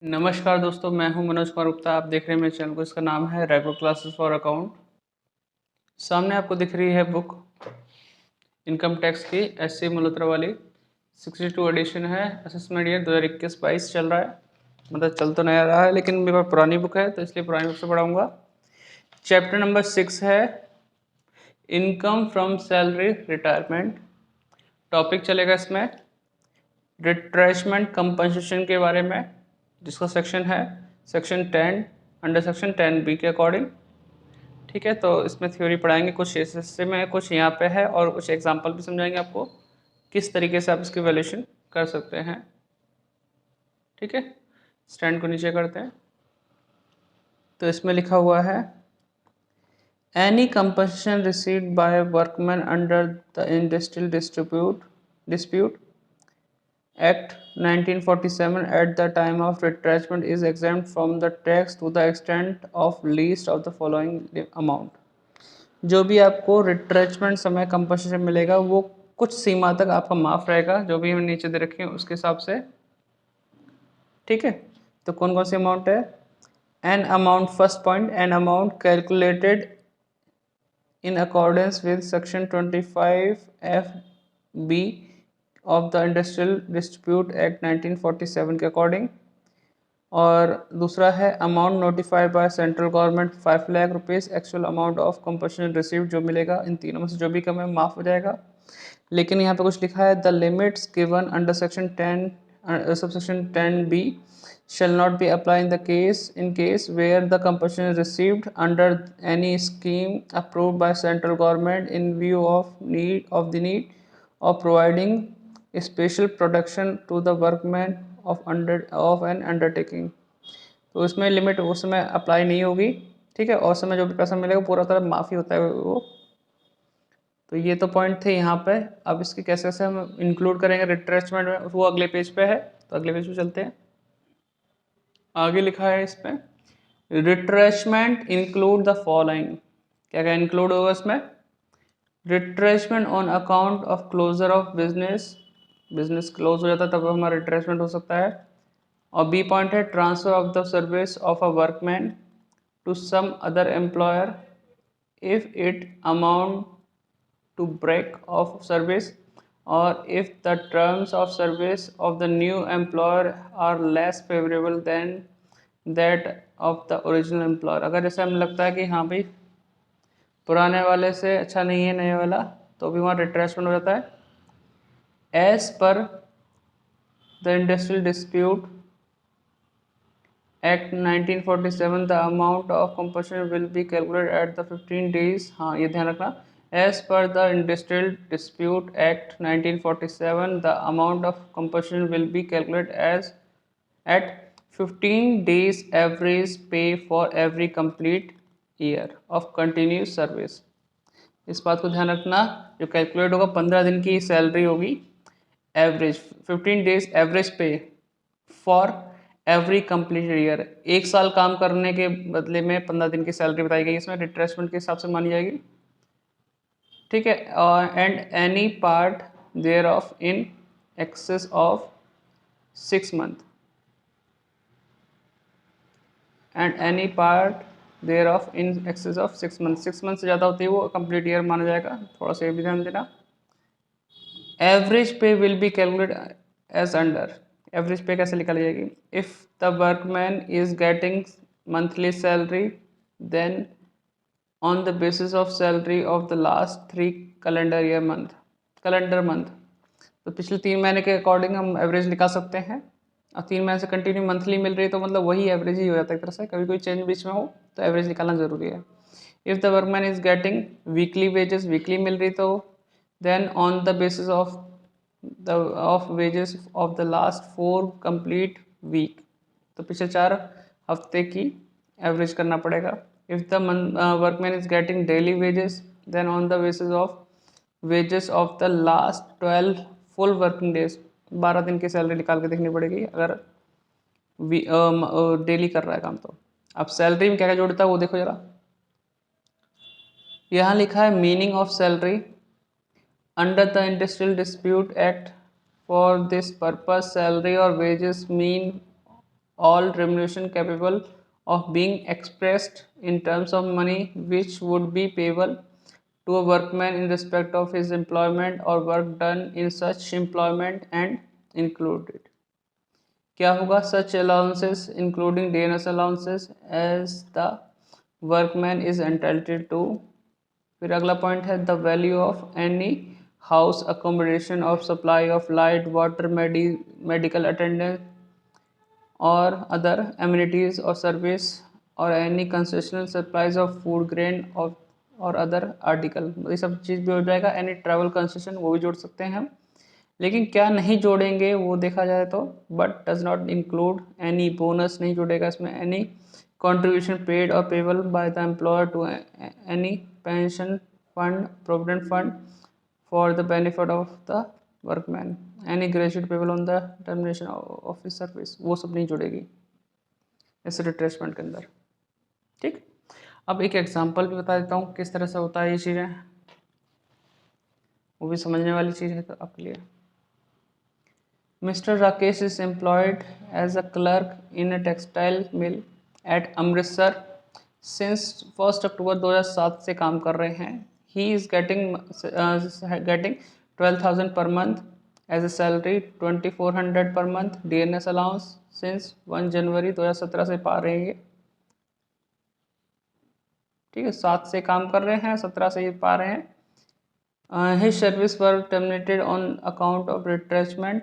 नमस्कार दोस्तों, मैं हूं मनोज कुमार गुप्ता। आप देख रहे हैं मेरे चैनल को। इसका नाम है रेगुलर क्लासेस फॉर अकाउंट। सामने आपको दिख रही है बुक इनकम टैक्स की SC मल्होत्रा वाली। 62 एडिशन है। असेसमेंट ईयर 2021-22 चल रहा है। मतलब चल तो नया रहा है, लेकिन मेरे पास पुरानी बुक है तो इसलिए पुरानी बुक से पढ़ाऊँगा। चैप्टर नंबर 6 है income from salary retirement. Topic चलेगा इसमें रिट्रेशमेंट कंपनसेशन के बारे में, जिसका सेक्शन है सेक्शन 10 अंडर सेक्शन 10B के अकॉर्डिंग। ठीक है, तो इसमें थ्योरी पढ़ाएंगे, कुछ इस हिस्से में कुछ यहाँ पे है और कुछ एग्जांपल भी समझाएंगे आपको किस तरीके से आप इसकी वैल्यूएशन कर सकते हैं। ठीक है, स्टैंड को नीचे करते हैं। तो इसमें लिखा हुआ है any compensation received by workman under the industrial dispute Act 1947 at the time of retrenchment is exempt from the tax to the extent of least of the following amount। जो भी आपको रिट्रेचमेंट समय कंपनसेशन मिलेगा वो कुछ सीमा तक आपका माफ रहेगा, जो भी हम नीचे दे रखे हैं उसके हिसाब से। ठीक है, तो कौन कौन सी अमाउंट है? An amount, first point, an amount calculated in accordance with section 25FB of the industrial dispute act 1947 के अकॉर्डिंग। और दूसरा है amount notified by central government 5 lakh rupees, actual amount of compensation receive जो मिलेगा इन तीनों में से जो भी कम है माफ़ हो जाएगा। लेकिन यहाँ पे कुछ लिखा है the limits given under section 10 subsection 10B shall not be applied in the case where the compensation is received under any scheme approved by central government in view of the need of providing special protection to the workmen of an undertaking। तो इसमें limit उस समय apply नहीं होगी। ठीक है, और समय जो भी पैसा मिलेगा पूरा तरह माफ़ी होता है वो। तो ये तो पॉइंट थे यहाँ पे। अब इसके कैसे कैसे हम इंक्लूड करेंगे रिट्रेचमेंट में, वो अगले पेज पे है। तो अगले पेज पे चलते हैं। आगे लिखा है इसमें रिट्रेचमेंट इंक्लूड द फॉलोइंग। क्या क्या इंक्लूड होगा इसमें? Retrenchment on account of closure of business, business close हो जाता है तब हमारा रिट्रेचमेंट हो सकता है। और बी पॉइंट है transfer of the service of a workman to some other employer if it amount to break of service or if the terms of service of the new employer are less favorable than that of the original employer। अगर जैसे हमें लगता है कि हाँ भाई पुराने वाले से अच्छा नहीं है नए वाला, तो भी वहाँ रिट्रेसमेंट हो जाता है। As per the industrial dispute act 1947 the amount of compensation will be calculated at the 15 days. हाँ, ये ध्यान रखना। As per the Industrial Dispute Act 1947, the amount of compensation will be calculated as at 15 days average pay for every complete year of continuous service। इस बात को ध्यान रखना, जो कैलकुलेट होगा 15 दिन की सैलरी होगी एवरेज, 15 डेज एवरेज पे फॉर एवरी कंप्लीट ईयर। एक साल काम करने के बदले में 15 दिन की सैलरी बताई गई, इसमें रिट्रेसमेंट के हिसाब से मानी जाएगी। ठीक है, and any part there of in excess of 6 month, and any part there of in excess of 6 month. 6 month से ज़्यादा होती है वो कंप्लीट ईयर माना जाएगा। थोड़ा सा ये भी ध्यान देना। Average pay will be calculate as under. Average pay कैसे निकाली जाएगी? If the workman is getting monthly salary then on the basis of salary of the last 3 calendar month. तो पिछले 3 महीने के अकॉर्डिंग हम एवरेज निकाल सकते हैं। और 3 महीने से कंटिन्यू मंथली मिल रही है तो मतलब वही एवरेज ही हो जाता है एक तरह से। कभी कोई चेंज बीच में हो तो एवरेज निकालना ज़रूरी है। If the workman is getting weekly wages, weekly मिल रही तो then on the basis of wages of the last 4 complete week, तो पिछले 4 हफ्ते की एवरेज करना पड़ेगा। If the workman is getting daily wages, then on the basis of wages of the last 12 full working days, 12 दिन की salary निकाल के देखनी पड़ेगी अगर डेली कर रहा है काम। तो अब सैलरी में क्या क्या जोड़ता है वो देखो जरा। यहाँ लिखा है meaning of salary under the industrial dispute act. For this purpose salary और wages mean all remuneration capable of being expressed in terms of money which would be payable to a workman in respect of his employment or work done in such employment and included. क्या होगा? Such allowances including DNS allowances as the workman is entitled to. फिर अगला point है the value of any house accommodation of supply of light water medical attendance और other amenities और service और any concessional supplies of food grain और other article, ये सब चीज़ भी हो जाएगा। एनी ट्रैवल कंसेशन वो भी जोड़ सकते हैं हम, लेकिन क्या नहीं जोड़ेंगे वो देखा जाए तो but does not include any bonus नहीं जोड़ेगा इसमें, any contribution paid or payable by the employer to any pension fund, provident fund for the benefit of the workman, any gratuity payable on the termination of his service, वो सब नहीं जुड़ेगी इस retracement के अंदर। ठीक, अब एक एग्जांपल भी बता देता हूँ किस तरह से होता है ये चीज़ें, वो भी समझने वाली चीज़ है तो आपके लिए। Mr. Rakesh is employed as a clerk in a textile mill at Amritsar since 1 अक्टूबर 2007 से काम कर रहे हैं। He is getting 12,000 per month as a salary, 2,400 per month DNS allowance since 1 जनवरी 2017 से पा रहे हैं। ठीक है, 7 से काम कर रहे हैं, 17 से ये पा रहे हैं। His service were terminated on account of retrenchment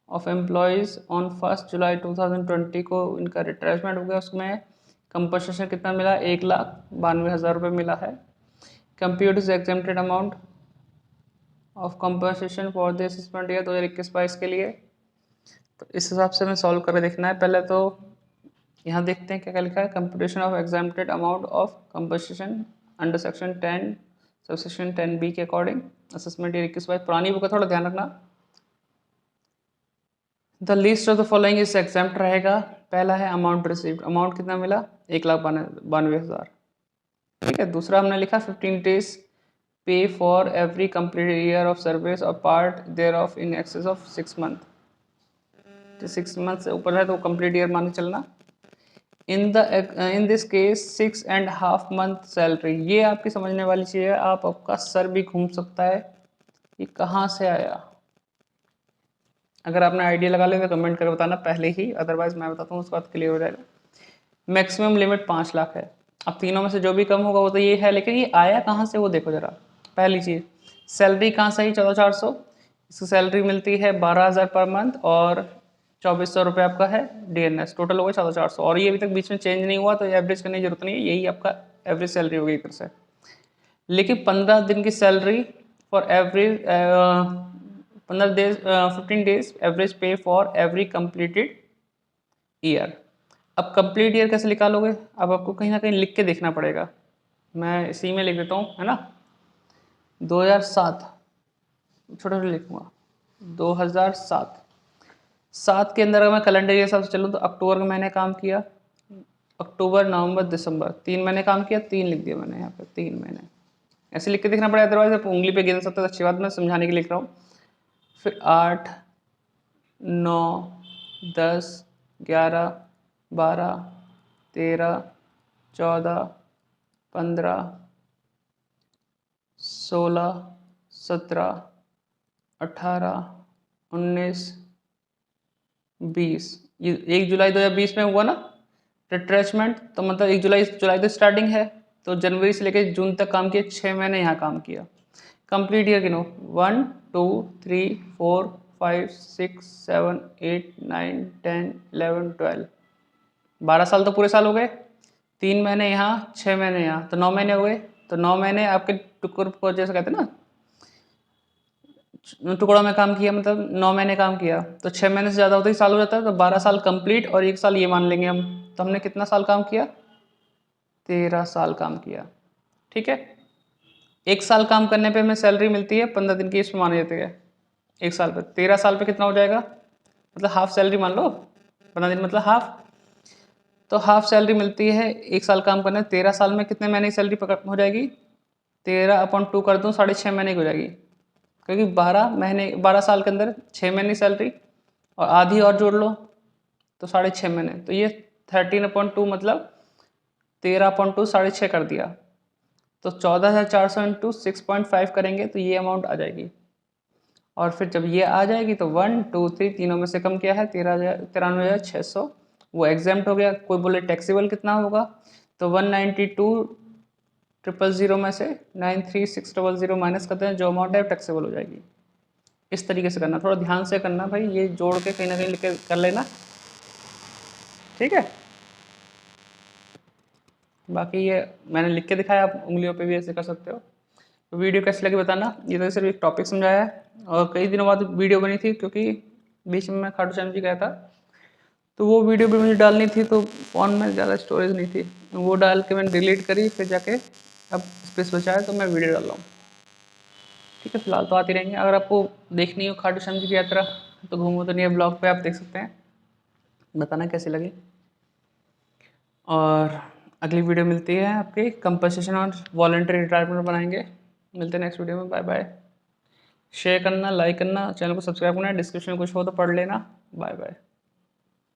of employees on 1 जुलाई 2020 को इनका रिट्रेसमेंट हो गया। उसमें कंपनसेशन कितना मिला? 1,92,000 रुपये मिला है। Compute is exempted amount of compensation for the assessment year 2021-22 के लिए। तो इस हिसाब से हमें सॉल्व करके देखना है। पहले तो यहाँ देखते हैं क्या क्या लिखा है। Computation of exempted amount of compensation under section 10 subsection 10B के अकॉर्डिंग असेसमेंट ईयर 21-22। पुरानी बुक का थोड़ा ध्यान रखना। The list of the following is exempt रहेगा। पहला है अमाउंट रिसीव्ड, अमाउंट कितना मिला? 1,92,000। ठीक है, दूसरा हमने लिखा 15 days pay for every complete year of service और part there of in excess of 6 month। 6 month से ऊपर है तो कंप्लीट ईयर मान के चलना। In this case 6.5 month salary, ये आपकी समझने वाली चीज़ है। आपका सर भी घूम सकता है ये कहाँ से आया। अगर आपने आइडिया लगा लिया तो कमेंट करके बताना पहले ही, अदरवाइज मैं बताता हूँ उसके बाद क्लियर हो जाएगा। मैक्सिमम लिमिट 5 लाख है। अब तीनों में से जो भी कम होगा वो तो ये है, लेकिन ये आया कहाँ से वो देखो जरा। पहली चीज़ सैलरी कहाँ से आई? 14,400। इसकी सैलरी मिलती है 12,000 पर मंथ और 2,400 रुपये आपका है DNS। टोटल हो गया 14,400 और ये अभी तक बीच में चेंज नहीं हुआ तो एवरेज करने की जरूरत नहीं है, यही आपका एवरेज सैलरी होगी एक तरह से। लेकिन 15 दिन की salary for average 15 days average पे फॉर एवरी कंप्लीटेड ईयर। अब कंप्लीट ईयर कैसे निकालोगे? अब आपको कहीं ना कहीं लिख के देखना पड़ेगा। मैं इसी में लिख देता हूँ, है ना। 2007 छोटा छोटा लिखूंगा। 2007 के अंदर अगर मैं कैलेंडर ईयर हिसाब से चलूँ तो अक्टूबर का मैंने काम किया, अक्टूबर नवंबर दिसंबर 3 महीने काम किया, 3 लिख दिया मैंने यहाँ पे 3 महीने। ऐसे लिख के देखना पड़ेगा, अदरवाइज आप उंगली पे गिन सकते हो। अच्छी बात, मैं समझाने के लिए लिख रहा हूँ। फिर 8, 9, 10, 11, 12, 13, 14, 15, 16, 17, 18, 19, 20। ये 1 जुलाई 2020 में हुआ ना रिट्रेचमेंट, तो मतलब 1 जुलाई तो स्टार्टिंग है, तो जनवरी से लेकर जून तक काम किया, 6 महीने यहाँ काम किया। कंप्लीट ईयर गिनो 1, 2, 3, 4, 5, 6, 7, 8, 9, 10, 11, 12। 12 साल तो पूरे साल हो गए। 3 महीने यहाँ, 6 महीने यहाँ, तो 9 महीने हो गए। तो 9 महीने आपके टुकड़ को जैसे कहते हैं ना, टुकड़ों में काम किया, मतलब 9 महीने काम किया, तो 6 महीने से ज़्यादा होता ही साल हो जाता है। तो 12 साल कंप्लीट और 1 साल ये मान लेंगे हम। तो हमने कितना साल काम किया? 13 साल काम किया। ठीक है, 1 साल काम करने पे हमें सैलरी मिलती है 15 दिन की, इसमें माने जाते हैं 1 साल पे। 13 साल पे कितना हो जाएगा? मतलब हाफ सैलरी मान लो, 15 दिन मतलब हाफ। तो हाफ सैलरी मिलती है 1 साल काम करने। 13 साल में कितने महीने की सैलरी हो जाएगी? 13/2 कर दूँ, 6.5 महीने की हो जाएगी, क्योंकि 12 साल के अंदर 6 महीने की सैलरी और आधी और जोड़ लो तो 6.5 मैंने, तो ये 13/2 मतलब 13/2 6.5 कर दिया, तो 14,400 इंटू 6.5 करेंगे तो ये अमाउंट आ जाएगी। और फिर जब ये आ जाएगी तो 1 2 3 तीनों में से कम क्या है, 93,600, वो एग्जाम्प्ट हो गया। कोई बोले टैक्सेबल कितना होगा, तो 192,000 में से 93,600 माइनस करते हैं, जो अमाउंट है टैक्सेबल हो जाएगी। इस तरीके से करना, थोड़ा ध्यान से करना भाई, ये जोड़ के कहीं ना कहीं लिख के कर लेना, ठीक है। बाकी ये मैंने लिख के दिखाया, आप उंगलियों पे भी ऐसे कर सकते हो। तो वीडियो कैसी लगी बताना। ये तो सिर्फ एक टॉपिक समझाया है, और कई दिनों बाद वीडियो बनी थी क्योंकि बीच में मैं खाटू श्याम जी गया था, तो वो वीडियो भी मुझे डालनी थी, तो फ़ोन में ज़्यादा स्टोरेज नहीं थी, वो डाल के मैंने डिलीट करी, फिर जाके अब स्पेस बचा है तो मैं वीडियो डाल रहा हूँ, ठीक है। फिलहाल तो आती रहेंगे। अगर आपको देखनी हो खाटू श्याम जी की यात्रा तो घूमो तो नहीं है, ब्लॉग पे आप देख सकते हैं, बताना कैसी लगी। और अगली वीडियो मिलती है आपकी कंपनसेशन और वॉलंटरी रिटायरमेंट बनाएंगे। मिलते हैं नेक्स्ट वीडियो में, बाय बाय। शेयर करना, लाइक करना, चैनल को सब्सक्राइब करना, डिस्क्रिप्शन में कुछ हो तो पढ़ लेना। Bye bye.